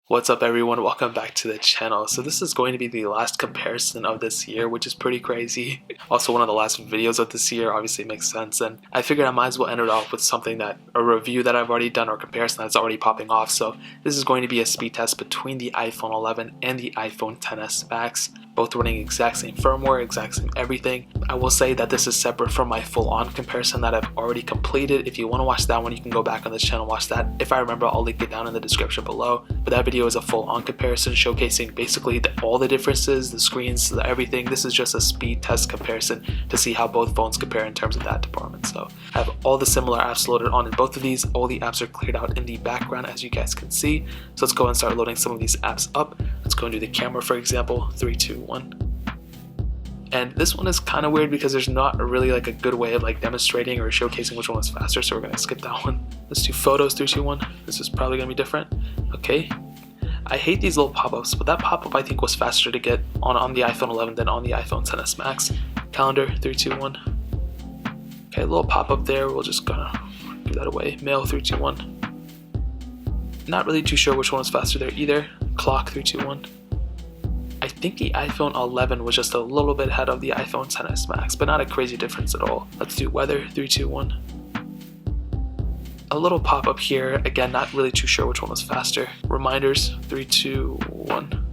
What's up everyone, welcome back to the channel. So this is going to be the last comparison of this year, which is pretty crazy. Also one of the last videos of this year, obviously makes sense, and I figured I might as well end it off with something a review that I've already done or comparison that's already popping off. So this is going to be a speed test between the iPhone 11 and the iPhone XS Max, both running exact same firmware, exact same everything. I will say that this is separate from my full-on comparison that I've already completed. If you want to watch that one, you can go back on this channel and watch that. If I remember, I'll link it down in the description below. But that video is a full-on comparison showcasing basically all the differences, the screens, everything. This is just a speed test comparison to see how both phones compare in terms of that department. So I have all the similar apps loaded on in both of these. All the apps are cleared out in the background, as you guys can see. So let's go and start loading some of these apps up. Let's go and do the camera, for example. 3, 2, 1. And this one is kind of weird because there's not really like a good way of like demonstrating or showcasing which one was faster, so we're gonna skip that one. Let's do photos. 3, 2, 1. This is probably gonna be different. Okay. I hate these little pop-ups, but that pop-up I think was faster to get on the iPhone 11 than on the iPhone XS Max. Calendar. 3, 2, 1. Okay, a little pop-up there. We'll just gonna do that away. Mail. 3, 2, 1. Not really too sure which one was faster there either. Clock. 3, 2, 1. I think the iPhone 11 was just a little bit ahead of the iPhone XS Max, but not a crazy difference at all. Let's do weather. 3, 2, 1. A little pop-up here. Again, not really too sure which one was faster. Reminders. 3, 2, 1.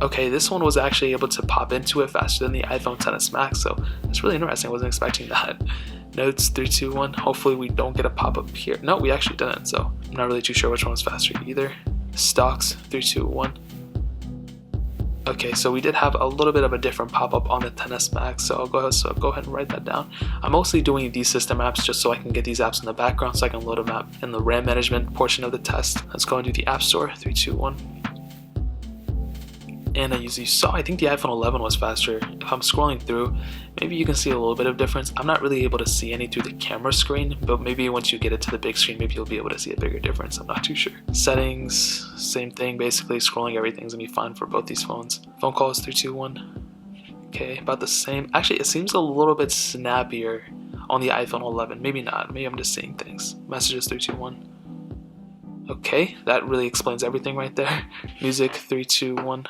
Okay, this one was actually able to pop into it faster than the iPhone XS Max, so that's really interesting. I wasn't expecting that. Notes. 3, 2, 1. Hopefully we don't get a pop-up here. No, we actually didn't, so I'm not really too sure which one was faster either. Stocks. 3, 2, 1. Okay, so we did have a little bit of a different pop-up on the XS Max, so I'll go ahead and write that down. I'm mostly doing these system apps just so I can get these apps in the background so I can load them up in the RAM management portion of the test. Let's go and do the App Store. 3, 2, 1. And as you saw, I think the iPhone 11 was faster. If I'm scrolling through, maybe you can see a little bit of difference. I'm not really able to see any through the camera screen, but maybe once you get it to the big screen, maybe you'll be able to see a bigger difference. I'm not too sure. Settings, same thing. Basically, scrolling everything's gonna be fine for both these phones. Phone calls. 3, 2, 1. Okay, about the same. Actually, it seems a little bit snappier on the iPhone 11. Maybe not. Maybe I'm just seeing things. Messages. 3, 2, 1. Okay, that really explains everything right there. Music. 3, 2, 1.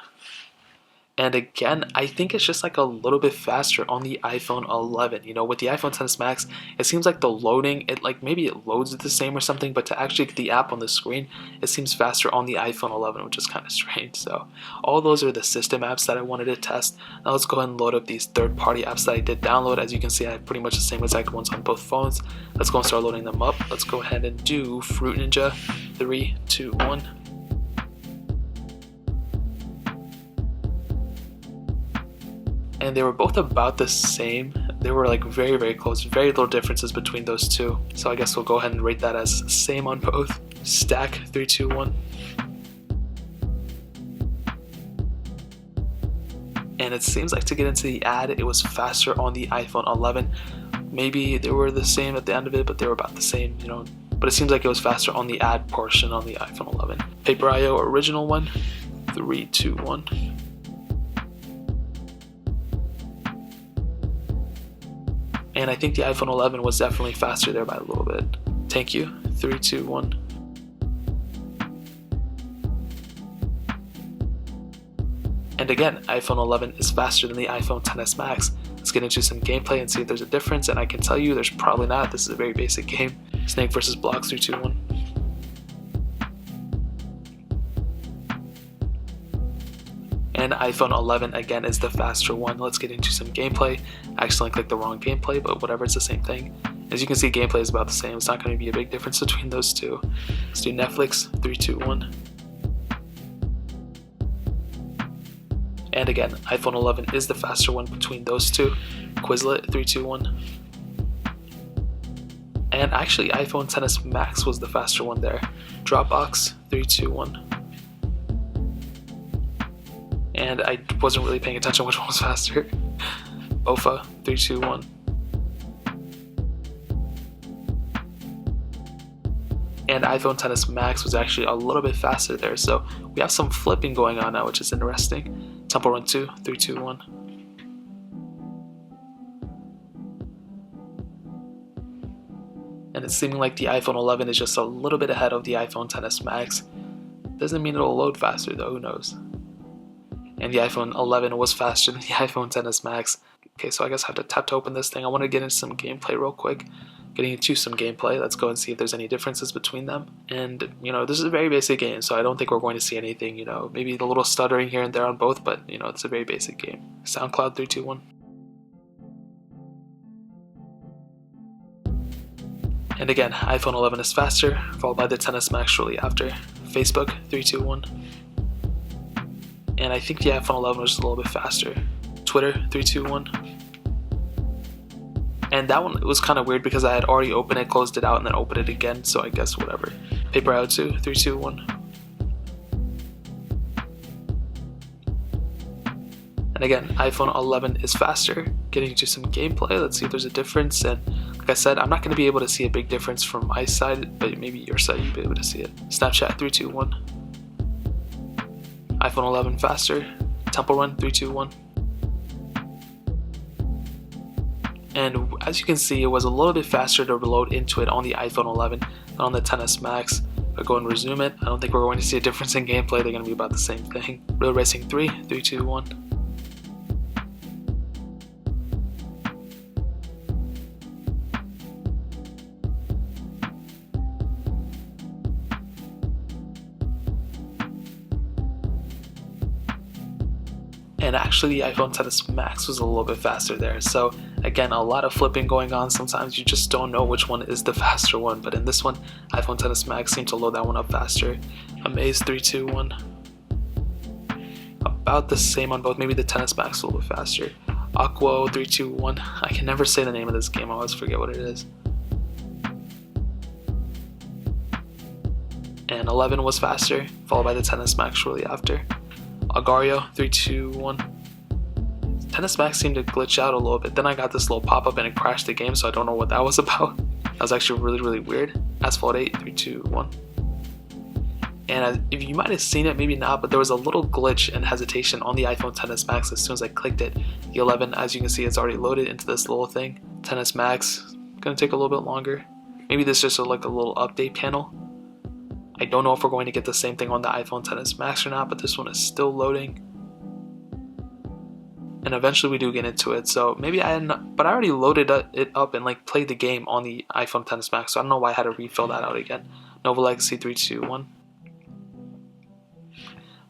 And again, I think it's just like a little bit faster on the iPhone 11. You know, with the iPhone XS Max, it seems like the loading, maybe it loads the same or something, but to actually get the app on the screen, it seems faster on the iPhone 11, which is kind of strange. So all those are the system apps that I wanted to test. Now let's go ahead and load up these third-party apps that I did download. As you can see, I have pretty much the same exact ones on both phones. Let's go and start loading them up. Let's go ahead and do Fruit Ninja. 3, 2, 1. And they were both about the same. They were like very, very close. Very little differences between those two. So I guess we'll go ahead and rate that as same on both. Stack. 3, 2, 1. And it seems like to get into the ad, it was faster on the iPhone 11. Maybe they were the same at the end of it, but they were about the same, you know. But it seems like it was faster on the ad portion on the iPhone 11. Paper IO original one. 3, 2, 1. And I think the iPhone 11 was definitely faster there by a little bit. Thank you. 3, 2, 1. And again, iPhone 11 is faster than the iPhone XS Max. Let's get into some gameplay and see if there's a difference. And I can tell you there's probably not. This is a very basic game. Snake versus Blocks. 3, 2, 1. And iPhone 11 again is the faster one. Let's get into some gameplay. I accidentally clicked the wrong gameplay, but whatever, it's the same thing. As you can see, gameplay is about the same. It's not going to be a big difference between those two. Let's do Netflix. 3, 2, 1. And again, iPhone 11 is the faster one between those two. Quizlet. 3, 2, 1. And actually, iPhone XS Max was the faster one there. Dropbox. 3, 2, 1. And I wasn't really paying attention which one was faster. OFA. 3, 2, 1. And iPhone XS Max was actually a little bit faster there, so we have some flipping going on now, which is interesting. Temple Run 2. 3, 2, 1. and it's seeming like the iPhone 11 is just a little bit ahead of the iPhone XS Max. Doesn't mean it'll load faster though, who knows. And the iPhone 11 was faster than the iPhone XS Max. Okay, so I guess I have to tap to open this thing. I want to get into some gameplay real quick. Getting into some gameplay, let's go and see if there's any differences between them. And, this is a very basic game, so I don't think we're going to see anything, maybe a little stuttering here and there on both, but, it's a very basic game. SoundCloud 3, 2, 1. And again, iPhone 11 is faster, followed by the XS Max shortly after. Facebook 3, 2, 1. And I think the iPhone 11 was just a little bit faster. Twitter 3, 2, 1. And that one was kind of weird because I had already opened it, closed it out, and then opened it again, so I guess whatever. Paper Out 2, 3, 2, 1. And again, iPhone 11 is faster. Getting into some gameplay, let's see if there's a difference. And like I said, I'm not going to be able to see a big difference from my side, but maybe your side you'll be able to see it. Snapchat 3, 2, 1. iPhone 11 faster. Temple Run 3, 2, 1. And as you can see, it was a little bit faster to load into it on the iPhone 11 than on the XS Max. If I go and resume it, I don't think we're going to see a difference in gameplay. They're going to be about the same thing. Real Racing 3, 3, 2, 1. And actually the iPhone XS Max was a little bit faster there. So again, a lot of flipping going on. Sometimes you just don't know which one is the faster one. But in this one, iPhone XS Max seemed to load that one up faster. Amaze 3, 2, 1. About the same on both. Maybe the XS Max a little bit faster. Aqua 3, 2, 1. I can never say the name of this game. I always forget what it is. And 11 was faster, followed by the XS Max shortly after. Agario 3, 2, 1. XS Max seemed to glitch out a little bit. Then I got this little pop-up and it crashed the game, so I don't know what that was about. That was actually really, really weird. Asphalt 8, 3, 2, 1. And if you might have seen it, maybe not, but there was a little glitch and hesitation on the iPhone XS Max as soon as I clicked it. The 11, as you can see, it's already loaded into this little thing. XS Max, gonna take a little bit longer. Maybe this is just like a little update panel. I don't know if we're going to get the same thing on the iPhone XS Max or not, but this one is still loading. And eventually we do get into it, so maybe but I already loaded it up and like played the game on the iPhone XS Max, so I don't know why I had to refill that out again. Nova Legacy 3, 2, 1.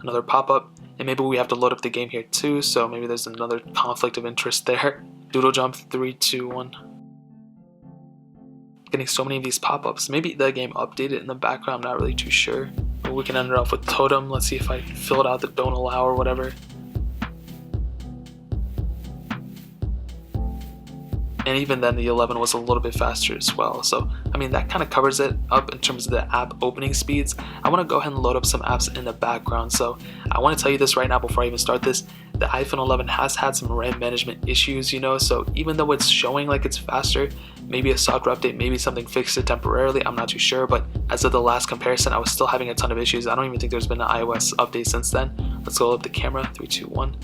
Another pop-up, and maybe we have to load up the game here too, so maybe there's another conflict of interest there. Doodle Jump 3, 2, 1. Getting so many of these pop-ups. Maybe the game updated in the background, I'm not really too sure. But we can end it off with Totem. Let's see if I filled out the don't allow or whatever. And even then the 11 was a little bit faster as well. So I mean, that kind of covers it up in terms of the app opening speeds. I want to go ahead and load up some apps in the background. So I want to tell you this right now before I even start this. The iPhone 11 has had some RAM management issues, so even though it's showing like it's faster, maybe a software update, maybe something fixed it temporarily, I'm not too sure, but as of the last comparison, I was still having a ton of issues. I don't even think there's been an iOS update since then. Let's go up the camera, 3, 2, 1,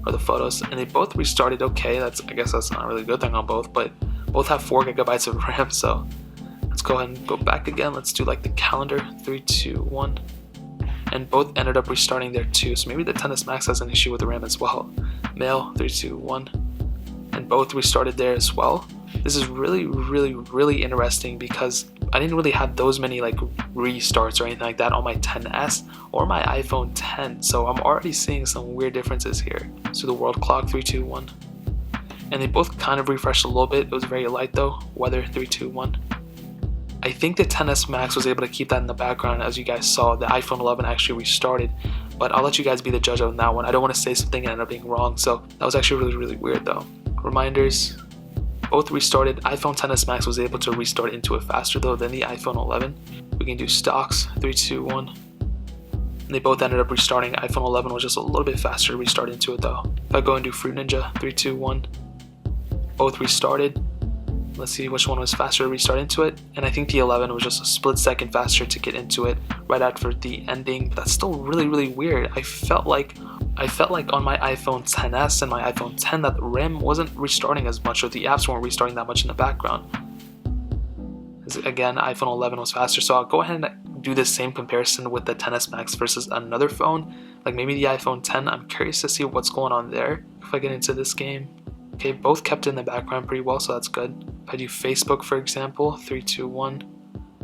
or the photos, and they both restarted okay. I guess that's not a really good thing on both, but both have 4 GB of RAM, so let's go ahead and go back again. Let's do like the calendar, 3, 2, 1. And both ended up restarting there too, so maybe the XS Max has an issue with the RAM as well. Mail 3, 2, 1, and both restarted there as well. This is really interesting because I didn't really have those many like restarts or anything like that on my XS or my iPhone 10, so I'm already seeing some weird differences here. So the world clock 3, 2, 1, and they both kind of refreshed a little bit. It was very light though. Weather 3, 2, 1. I think the XS Max was able to keep that in the background. As you guys saw, the iPhone 11 actually restarted, but I'll let you guys be the judge on that one. I don't want to say something and end up being wrong, so that was actually really weird though. Reminders, both restarted. iPhone XS Max was able to restart into it faster though than the iPhone 11. We can do stocks, 3, 2, 1. And they both ended up restarting. iPhone 11 was just a little bit faster to restart into it though. If I go and do Fruit Ninja, 3, 2, 1. Both restarted. Let's see which one was faster to restart into it, and I think the 11 was just a split second faster to get into it right after the ending, but that's still really weird. I felt like on my iPhone XS and my iPhone 10 that the RAM wasn't restarting as much, or the apps weren't restarting that much in the background. Again, iPhone 11 was faster, so I'll go ahead and do the same comparison with the XS Max versus another phone, like maybe the iPhone 10. I'm curious to see what's going on there if I get into this game. Okay, both kept in the background pretty well, so that's good. If I do Facebook, for example, 3, 2, 1.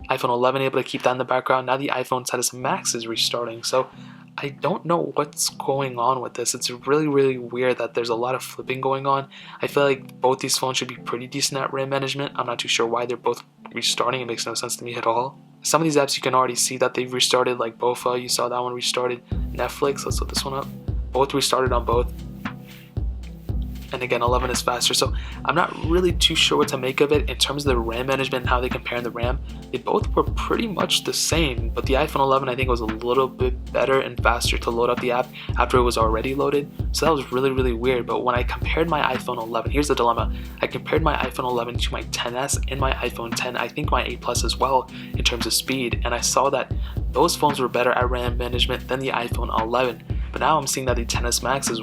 iPhone 11 able to keep that in the background. Now the iPhone XS Max is restarting, so I don't know what's going on with this. It's really weird that there's a lot of flipping going on. I feel like both these phones should be pretty decent at RAM management. I'm not too sure why they're both restarting. It makes no sense to me at all. Some of these apps you can already see that they've restarted, like Bofa, you saw that one restarted. Netflix, let's look this one up. Both restarted on both. And again, 11 is faster, so I'm not really too sure what to make of it in terms of the RAM management and how they compare in the RAM. They both were pretty much the same, but the iPhone 11 I think was a little bit better and faster to load up the app after it was already loaded, so that was really weird. But when I compared my iPhone 11, here's the dilemma. I compared my iPhone 11 to my XS and my iPhone 10, I think my 8 Plus as well in terms of speed, and I saw that those phones were better at RAM management than the iPhone 11. But now I'm seeing that the XS Max is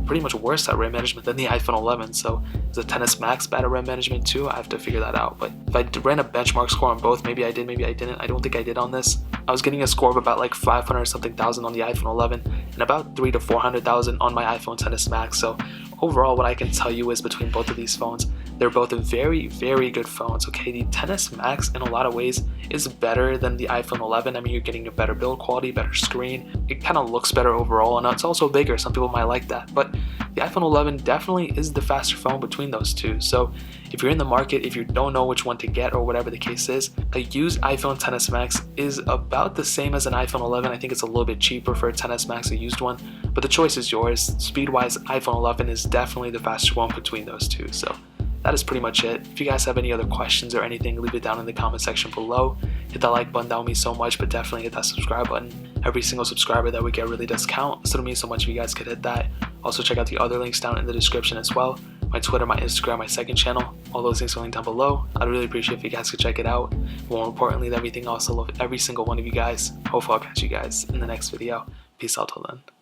pretty much worse at RAM management than the iPhone 11. So is the XS Max bad at RAM management too? I have to figure that out. But if I ran a benchmark score on both, maybe I did, maybe I didn't. I don't think I did on this. I was getting a score of about like 500 something thousand on the iPhone 11 and about 300 to 400,000 on my iPhone XS Max. So overall, what I can tell you is between both of these phones, they're both very good phones. Okay, the XS Max in a lot of ways is better than the iPhone 11. I mean, you're getting a better build quality, better screen. It kind of looks better overall, and it's also bigger. Some people might like that, but the iPhone 11 definitely is the faster phone between those two. So if you're in the market, if you don't know which one to get or whatever the case is, a used iPhone XS Max is about the same as an iPhone 11. I think it's a little bit cheaper for a XS Max, a used one, but the choice is yours. Speed-wise, iPhone 11 is definitely the faster one between those two. So that is pretty much it. If you guys have any other questions or anything, leave it down in the comment section below. Hit that like button, that would mean so much, but definitely hit that subscribe button. Every single subscriber that we get really does count, so it would mean so much if you guys could hit that. Also check out the other links down in the description as well. My Twitter, my Instagram, my second channel, all those links are linked down below. I'd really appreciate if you guys could check it out. More importantly than everything else, I love every single one of you guys. Hopefully I'll catch you guys in the next video. Peace out till then.